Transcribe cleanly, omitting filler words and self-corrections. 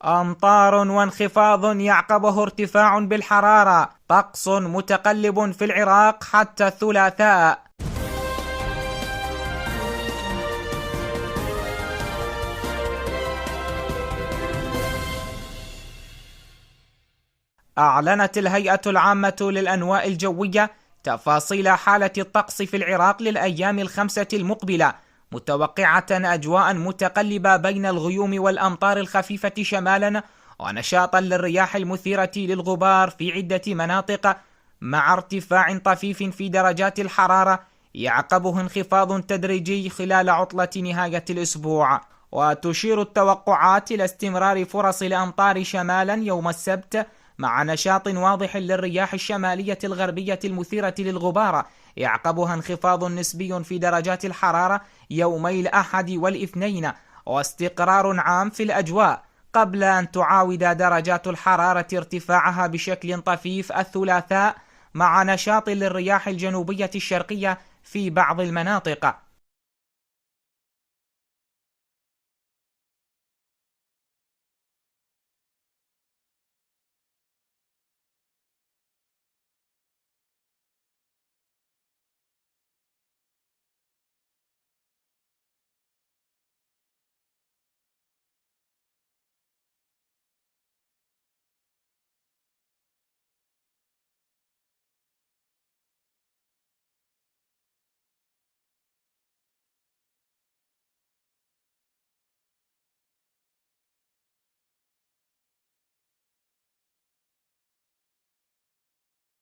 أمطار وانخفاض يعقبه ارتفاع بالحرارة، طقس متقلب في العراق حتى الثلاثاء. أعلنت الهيئة العامة للأنواء الجوية تفاصيل حالة الطقس في العراق للأيام الخمسة المقبلة، متوقعة أجواء متقلبة بين الغيوم والأمطار الخفيفة شمالا، ونشاطا للرياح المثيرة للغبار في عدة مناطق، مع ارتفاع طفيف في درجات الحرارة يعقبه انخفاض تدريجي خلال عطلة نهاية الأسبوع. وتشير التوقعات إلى استمرار فرص الأمطار شمالا يوم السبت، مع نشاط واضح للرياح الشمالية الغربية المثيرة للغبار يعقبها انخفاض نسبي في درجات الحرارة يومي الأحد والاثنين، واستقرار عام في الأجواء، قبل أن تعاود درجات الحرارة ارتفاعها بشكل طفيف الثلاثاء، مع نشاط للرياح الجنوبية الشرقية في بعض المناطق.